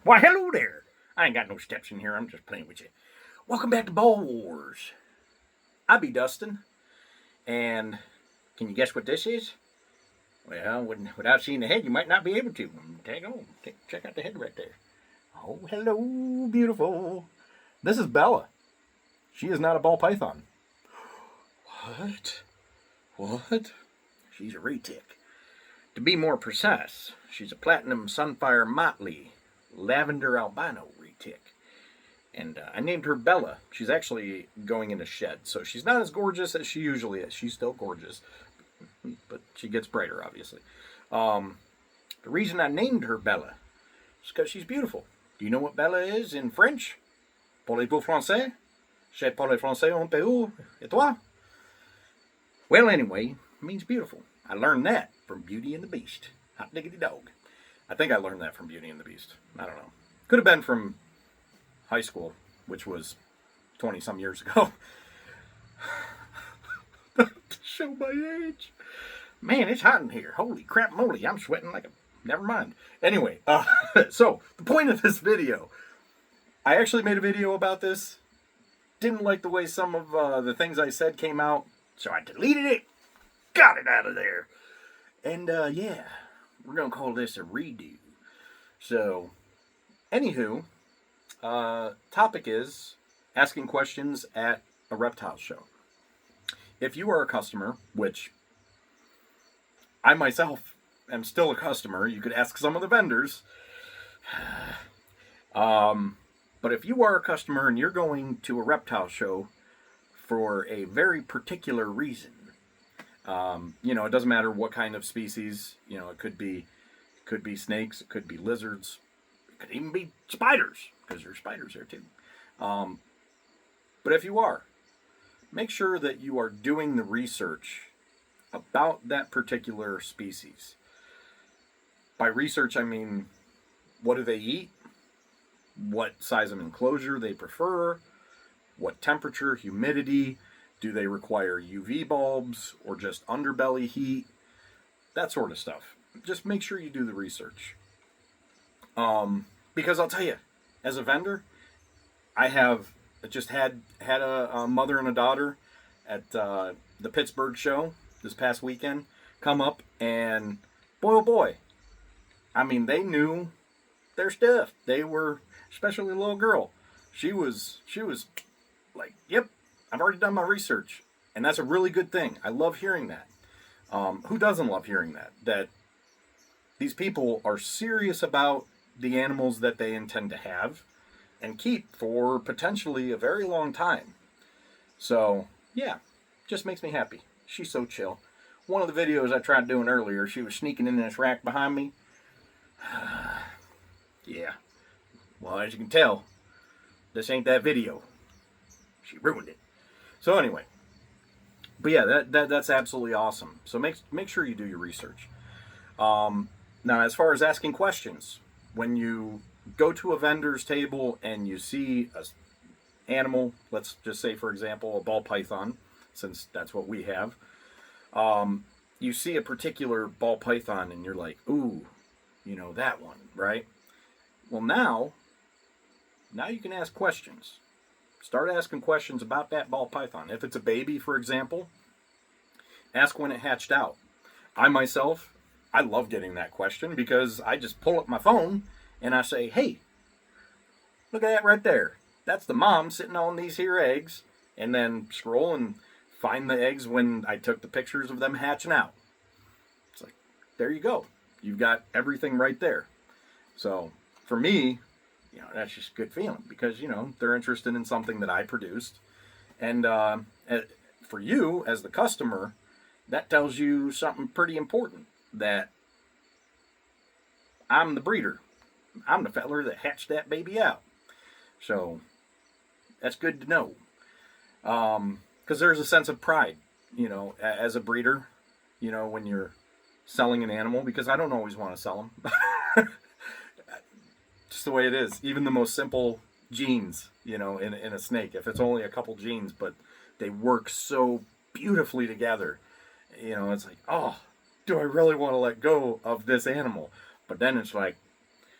Why, hello there. I ain't got no steps in here. I'm just playing with you. Welcome back to Ball Wars. I be Dustin, and can you guess what this is? Well, without seeing the head, you might not be able to. Take on. Check out the head right there. Oh, hello, beautiful. This is Bella. She is not a ball python. What? What? She's a retic. To be more precise, she's a platinum sunfire motley lavender albino retic. And I named her Bella. She's actually going in a shed, so she's not as gorgeous as she usually is. She's still gorgeous, but she gets brighter, obviously. The reason I named her Bella is because she's beautiful. Do you know what Bella is in French? Parlez-vous français? Je parle français un peu. Et toi? Well, anyway, it means beautiful. I learned that from Beauty and the Beast. Hot diggity dog. I think I learned that from Beauty and the Beast. I don't know. Could have been from high school, which was 20-some years ago. To show my age. Man, it's hot in here. Holy crap moly. I'm sweating like a... Never mind. Anyway, so the point of this video, I actually made a video about this. Didn't like the way some of the things I said came out, so I deleted it. Got it out of there. And yeah, we're going to call this a redo. So, anywho, topic is asking questions at a reptile show. If you are a customer, which I myself am still a customer, you could ask some of the vendors. But if you are a customer and you're going to a reptile show for a very particular reason, it doesn't matter what kind of species. It could be snakes, it could be lizards, it could even be spiders, because there's spiders there too. But if you are, make sure that you are doing the research about that particular species. By research, I mean, what do they eat? What size of enclosure they prefer? What temperature, humidity? Do they require UV bulbs or just underbelly heat? That sort of stuff. Just make sure you do the research. Because I'll tell you, as a vendor, I have just had a mother and a daughter at the Pittsburgh show this past weekend come up, and boy oh boy, I mean, they knew their stuff. They were, especially the little girl, she was like, yep, I've already done my research. And that's a really good thing. I love hearing that. Who doesn't love hearing that? That these people are serious about the animals that they intend to have and keep for potentially a very long time. So, yeah, just makes me happy. She's so chill. One of the videos I tried doing earlier, she was sneaking in this rack behind me. Yeah. Well, as you can tell, this ain't that video. She ruined it. So anyway, but yeah, that's absolutely awesome. So make sure you do your research. Now, as far as asking questions, when you go to a vendor's table and you see an animal, let's just say, for example, a ball python, since that's what we have, you see a particular ball python and you're like, ooh, that one, right? Well, now you can ask questions. Start asking questions about that ball python. If it's a baby, for example, ask when it hatched out. I myself, I love getting that question because I just pull up my phone and I say, hey, look at that right there. That's the mom sitting on these here eggs, and then scroll and find the eggs when I took the pictures of them hatching out. It's like, there you go. You've got everything right there. So for me, that's just a good feeling because, they're interested in something that I produced. And for you, as the customer, that tells you something pretty important, that I'm the breeder. I'm the feller that hatched that baby out. So that's good to know. Because there's a sense of pride, as a breeder, when you're selling an animal, because I don't always want to sell them. Just the way it is. Even the most simple genes, in a snake, if it's only a couple genes, but they work so beautifully together, it's like, oh, do I really want to let go of this animal? But then it's like,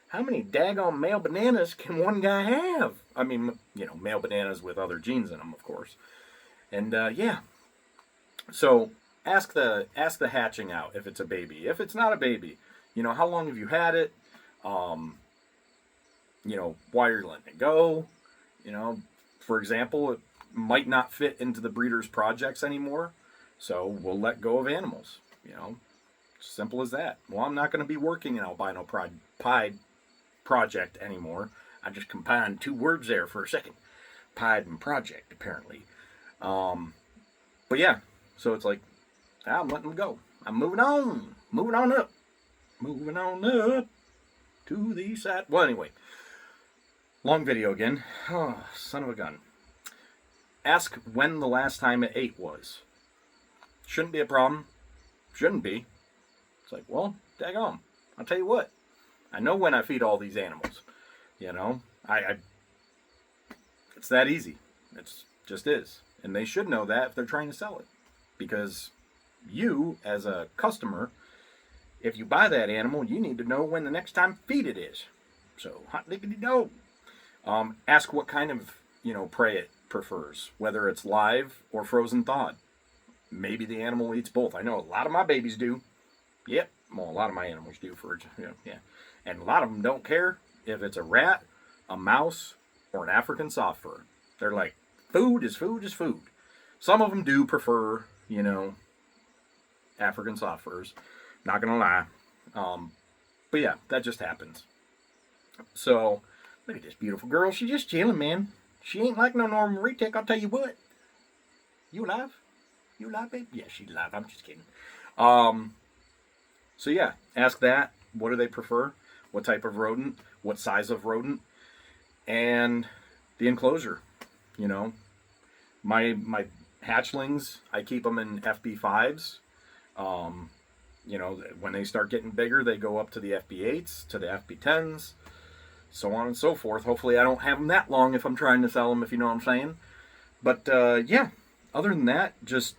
how many daggone male bananas can one guy have? I mean, male bananas with other genes in them, of course. And yeah, so ask the hatching out if it's a baby. If it's not a baby, how long have you had it? Why are you letting it go? For example, it might not fit into the breeder's projects anymore, so we'll let go of animals. Simple as that. Well, I'm not going to be working an albino pied project anymore. I just combined two words there for a second. Pied and project, apparently. But yeah, so it's like, I'm letting them go. I'm moving on. Moving on up. Moving on up to the side. Well, anyway. Long video again. Oh, son of a gun. Ask when the last time it ate was. Shouldn't be a problem. Shouldn't be. It's like, well, daggone. I'll tell you what. I know when I feed all these animals. It's that easy. It just is. And they should know that if they're trying to sell it. Because you, as a customer, if you buy that animal, you need to know when the next time feed it is. So, hot diggity do. Ask what kind of, prey it prefers. Whether it's live or frozen thawed. Maybe the animal eats both. I know a lot of my babies do. Yep. Well, a lot of my animals do. Yeah. And a lot of them don't care if it's a rat, a mouse, or an African soft fur. They're like, food is food is food. Some of them do prefer, African soft furs. Not gonna lie. But yeah, that just happens. So, look at this beautiful girl. She's just chilling, man. She ain't like no normal retic, I'll tell you what. You alive? You alive, babe? Yeah, she's alive. I'm just kidding. So yeah, ask that. What do they prefer? What type of rodent? What size of rodent? And the enclosure. My hatchlings, I keep them in FB5s. When they start getting bigger, they go up to the FB8s, to the FB10s, so on and so forth. Hopefully I don't have them that long if I'm trying to sell them, if you know what I'm saying. But yeah, other than that, just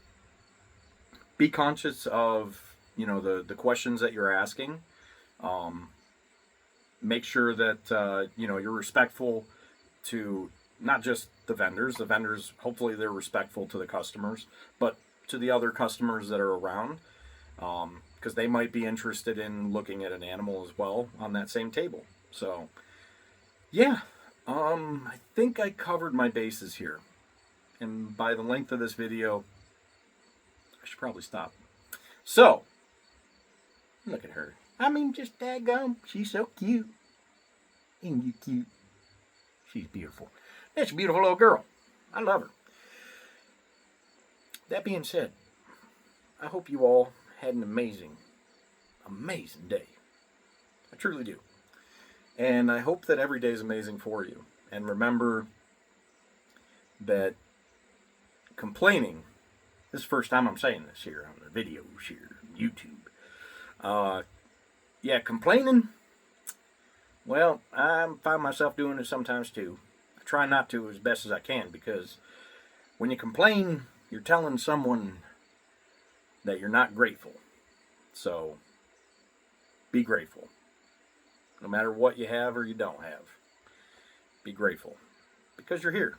be conscious of, the questions that you're asking. Make sure that, you're respectful to not just the vendors. The vendors, hopefully they're respectful to the customers, but to the other customers that are around. Because they might be interested in looking at an animal as well on that same table. So, yeah, I think I covered my bases here. And by the length of this video, I should probably stop. So, look at her. I mean, just daggone, she's so cute. Ain't you cute? She's beautiful. That's a beautiful little girl. I love her. That being said, I hope you all had an amazing day. I truly do. And I hope that every day is amazing for you. And remember that complaining, this is the first time I'm saying this here on the videos here on YouTube. Yeah, complaining, well, I find myself doing it sometimes too. I try not to as best as I can, because when you complain, you're telling someone that you're not grateful. So, be grateful. No matter what you have or you don't have. Be grateful. Because you're here.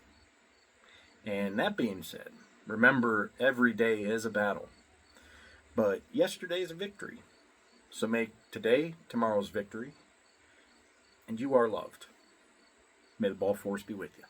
And that being said, remember, every day is a battle. But yesterday is a victory. So make today tomorrow's victory. And you are loved. May the ball force be with you.